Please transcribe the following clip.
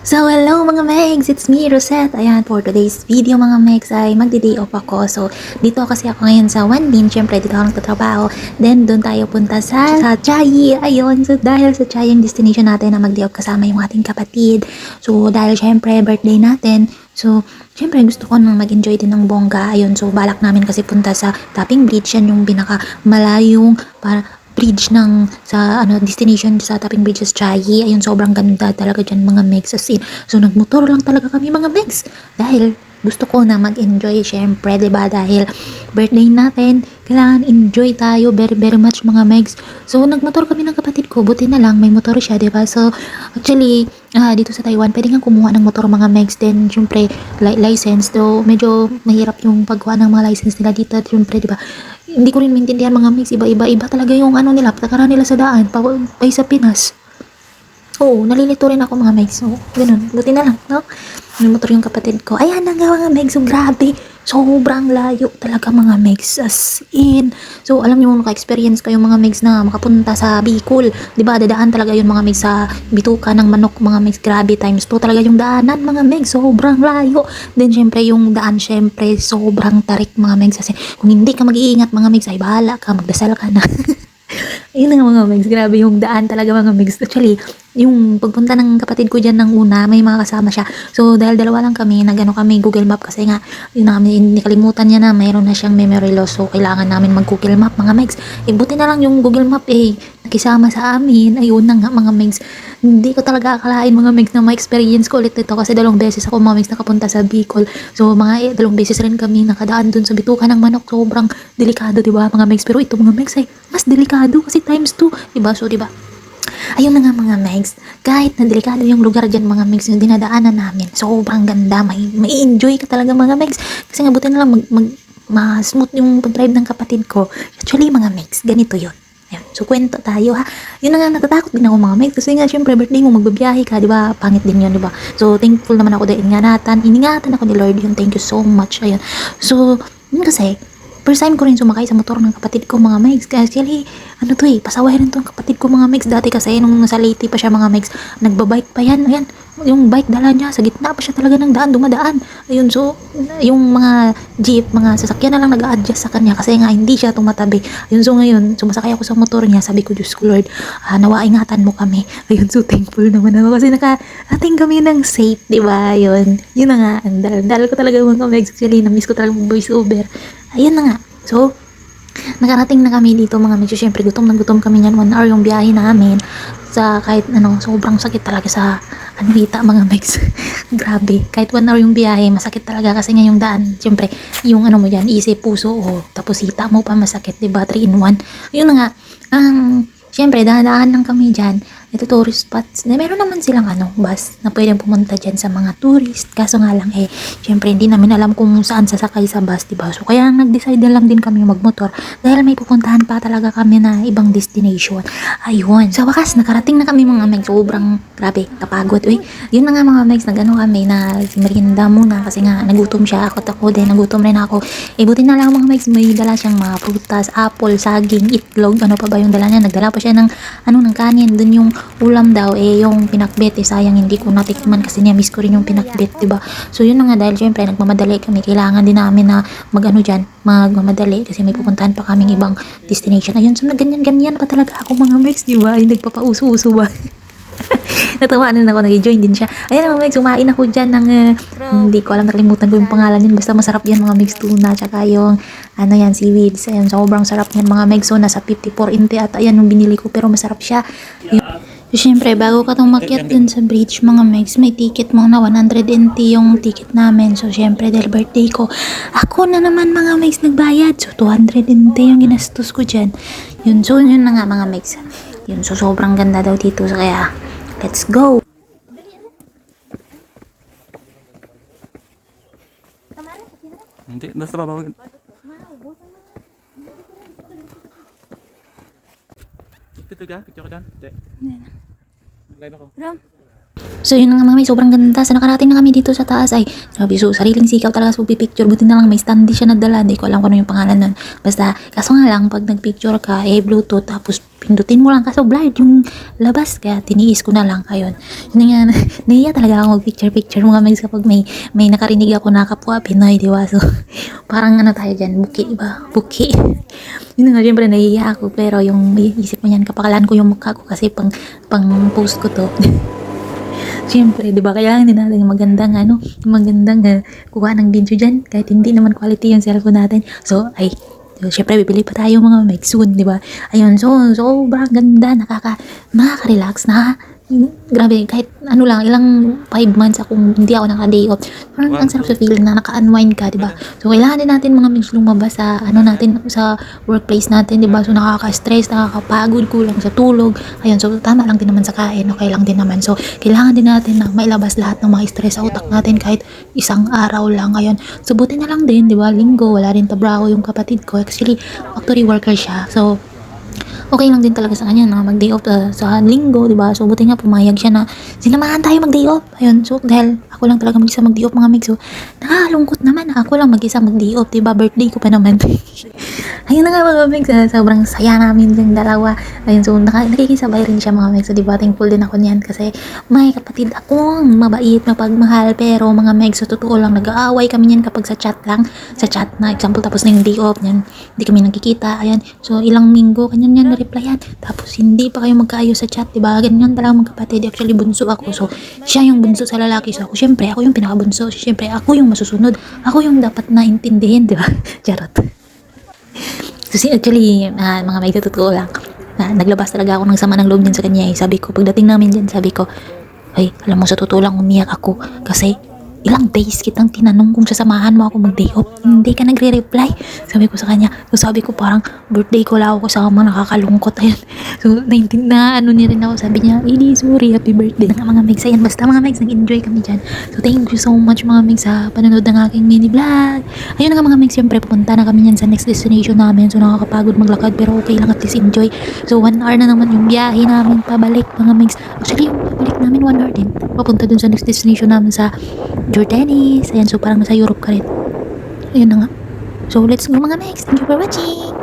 So, hello mga Megs! It's me, Rosette. Ayan, for today's video mga Megs ay magdi-day off ako. So, dito kasi ako ngayon sa Wanlin. Siyempre, dito ako nagtatrabaho. Then, doon tayo punta sa Chayi. Ayun, so dahil sa Chayi yung destination natin na mag-day off kasama yung ating kapatid. So, dahil siyempre, birthday natin. So, siyempre, gusto ko nang mag-enjoy din ng bongga. Ayun, so balak namin kasi punta sa Tapping Bridge. Yan yung pinaka malayong bridge ng sa destination sa Tapping Bridge sa Chayi. Ayun, sobrang ganda talaga dyan mga Megs, as in. So nagmotor lang talaga kami mga Megs dahil gusto ko na mag-enjoy syempre, 'di ba? Dahil birthday natin, kailangan enjoy tayo very very much mga Megs. So nagmotor kami ng kapatid ko, buti na lang may motor siya, 'di ba? So actually, dito sa Taiwan, pwede kang kumuha ng motor mga Megs. Then syempre, license, though medyo mahirap yung pagkuha ng mga license nila dito, syempre, 'di ba? Hindi ko rin maintindihan mga Megs, iba talaga yung nila, patakaran nila sa daan, pa sa Pinas. Oo, nalilito rin ako mga Megs. So, ganun. Buti na lang, no? May motor yung kapatid ko. Ayan na nga mga Megs. So, grabe. Sobrang layo talaga mga Megs. As in. So, alam niyo, naka-experience kayo mga Megs na makapunta sa Bicol. Diba, dadaan talaga yun mga Megs sa bituka ng manok mga Megs. Grabe, times 2 talaga yung daanan mga Megs. Sobrang layo. Then, syempre, yung daan, syempre, sobrang tarik mga Megs. Kasi, kung hindi ka mag-iingat mga Megs, ay bahala ka, magdasal ka na. Ayun na nga mga Megs, grabe yung daan talaga mga Megs. Actually, yung pagpunta ng kapatid ko dyan ng una, may mga kasama siya. So, dahil dalawa lang kami, nagano kami Google Map kasi nga, yun na kami, nakalimutan niya na mayroon na siyang memory loss. So, kailangan namin mag-Google Map mga Megs. Buti na lang yung Google Map nakisama sa amin. Ayun na nga mga Megs. Hindi ko talaga akalain mga Megs na ma-experience ko ulit ito kasi dalawang beses ako mga Megs nakapunta sa Bicol. So, mga dalawang beses rin kami nakadaan dun sa bituka ng manok. Sobrang delikado, diba mga Megs? Pero ito mga Megs ay mas delikado kasi times 2, diba? So, diba? Ayun na nga mga Megs, kahit na delikado yung lugar dyan mga Megs yung dinadaanan namin, sobrang ganda, may enjoy ka talaga mga Megs. Kasi nga buti na lang ma-smooth yung pag-drive ng kapatid ko. Actually mga Megs, ganito yun. Ayun, so kwento tayo ha. Yun na nga, natatakot din ako mga Megs kasi nga syempre birthday mo, magbabiyahe ka, di ba? Pangit din yun, di ba? So thankful naman ako dahil iningatan ako ni Lord yun. Thank you so much. Ayun. So, yun kasi, first time ko rin sumakay sa motor ng kapatid ko mga Megs. Actually, pasaway rin tong kapatid ko mga Megs. Dati kasi nung nasa Leyte pa siya mga Megs, nagbabike pa yan. Ayan, yung bike dala niya, sa gitna pa siya talaga ng daan, dumadaan. Ayun, so, yung mga jeep, mga sasakyan na lang nag-a-adjust sa kanya kasi nga hindi siya tumatabi. Ayun, so ngayon, sumasakay ako sa motor niya, sabi ko, Diyos ko Lord, nawa ingatan mo kami. Ayun, so thankful naman ako kasi nakarating kami ng safe, di ba? Ayun, yun na nga, ang dal ko talaga mga Megs. Actually, na-miss ko talaga voice over. Ayun na nga. So, nakarating na kami dito mga Megs. Siyempre, gutom na gutom kami niyan. 1 hour yung biyahe namin. Sa kahit sobrang sakit talaga sa anita mga Megs. Grabe. Kahit 1 hour yung biyahe, masakit talaga kasi nga yung daan. Siyempre, yung mo dyan, isip, puso, tapos hita mo pa masakit, diba? 3 in 1. Yun na nga. Siyempre, dahan-dahan lang kami dyan. Ito tourist spots. Meron naman silang bus na pwedeng pumunta dyan sa mga tourist. Kaso nga lang syempre hindi namin alam kung saan sasakay sa bus, diba? So kaya nag-decide na lang din kami magmotor dahil may pupuntahan pa talaga kami na ibang destination. Ayun. Sa wakas, nakarating na kami mga Megs. Sobrang grabe, kapagod. Uy, yun na nga mga Megs, kami na merienda muna kasi nga nagutom siya. Ako din, nagutom rin ako. Buti na lang mga Megs, may dala siyang mga prutas, apple, saging, itlog, ano pa ba yung dala niya? Nagdala pa siya ng ng kanin. Dun yung ulam daw yung pinakbet, sayang hindi ko natikman kasi miss ko rin yung pinakbet, diba? So yun na nga, dahil syempre nagmamadali kami, kailangan din namin na magmamadali kasi may pupuntahan pa kaming ibang destination. Ayun, so ganyan pa talaga ako mga Megs, diba? Yung nagpapauso-uso ba? Natawa na ako, nag-join din siya. Ayun mga Megs, kumain ako dyan ng hindi ko alam, nakalimutan ko yung pangalan yun, basta masarap yan mga Megs, tuna, tsaka yung seaweeds. Ayun, sobrang sarap yan mga Megs. So nasa 54 inte at ayan yung binili ko, pero masarap siya. So, syempre, bago ka tumakyat dun sa bridge, mga Megs, may ticket mo na 100 NT yung ticket namin. So, syempre, dahil birthday ko, ako na naman mga Megs nagbayad. So, 200 NT yung ginastos ko dyan. Yun, so, yun na nga mga Megs. Yun, so, sobrang ganda daw dito. So, kaya, let's go! Hindi, nasa baba. Ito ka, picture ka dyan. Hindi. Live ako. So yun nga mga may sobrang ganda. Sa nakarating na kami dito sa taas ay sabi so sariling sikaw talaga sa picture. Buti na lang may standee siya nadala. Hindi ko alam kung ano yung pangalan nun. Basta kaso nga lang pag nagpicture ka bluetooth tapos pindutin mo lang kaso blurred yung labas kaya tiniis ko na lang ayun. Yun nga nahiya talaga ako mag picture mga mags kapag may nakarinig ako na kapwa Pinoy diba so parang ano tayo dyan buki diba buki. Yun nga syempre nahiya ako pero yung isip mo yan kapakalan ko yung mukha ko kasi pang post ko to. Siyempre, di ba, kailangan din natin magandang kuha ng video dyan, kahit hindi naman quality yung cellphone natin. So, siyempre, bibili pa tayo mga mic soon, di ba? Ayun, so, sobrang ganda, nakaka-relax, grabe, kahit ilang 5 months akong hindi ako naka-day off. Parang ang sarap sa feeling na naka-unwind ka, di ba? So, kailangan din natin mga migs lumabas sa, sa workplace natin, di ba? So, nakaka-stress, nakakapagod, kulang sa tulog. Ayun, so, tama lang din naman sa kain, okay lang din naman. So, kailangan din natin na mailabas lahat ng mga stress sa utak natin kahit isang araw lang. Ayun, so, buti na lang din, di ba? Linggo, wala rin trabaho yung kapatid ko. Actually, factory worker siya. So, okay lang din talaga sa kanya na mag-day off sa linggo, di ba? So, buti nga pumayag siya na sinamahan tayo mag-day off. Ayun, so, dahil ako lang talaga mag-isa mag-day off mga mig. So, nakalungkot naman. Ako lang mag-isa mag-day off, di ba? Birthday ko pa naman. Ayun na nga mga mig, sobrang saya namin yung dalawa. Ayun, so, nakikisabay rin siya mga mig. So, di ba? Thankful din ako niyan kasi may kapatid akong mabait, mapagmahal. Pero mga mig, so, totoo lang, nag-aaway kami niyan kapag sa chat lang. Sa chat na, example, tapos na yung day off niyan. Hindi kami nagkikita. Ayan, so, ilang linggo, kanyan yan replyan. Tapos hindi pa kayo magkaayos sa chat, 'di ba? Ganyan talaga magkapatid. Actually bunso ako. So siya yung bunso sa lalaki. So ako syempre ako yung pinakabunso. Syempre ako yung masusunod. Ako yung dapat naintindihin, 'di ba? Charot. So actually mga may totoo lang. Naglabas talaga ako ng sama ng loob din sa kanya. Sabi ko pagdating namin diyan, sabi ko, "Ay, alam mo sa totoo lang umiyak ako kasi ilang days kitang tinanong kung sasamahan mo ako mag-day off. Hindi ka nagre-reply." Sabi ko sa kanya. So sabi ko parang birthday ko lang ako kasama, nakakalungkot. Ayun. So niya rin ako. Sabi niya, "Idi, sorry, happy birthday." Mga migs, ayan. Basta mga migs, nag-enjoy kami dyan. So thank you so much mga migs sa panonood ng aking mini vlog. Ayun nga mga migs, siyempre pupunta na kami yan sa next destination namin. So nakakapagod maglakad pero okay lang, at least enjoy. So 1 hour na naman yung biyahe namin pabalik mga migs. Actually yung pabalik namin 1 hour din. Papunta dun sa next destination namin sa Jordanis. Ayan, so parang nasa Europe ka rin. Ayun na nga. So, let's go mga migs. Thank you for watching.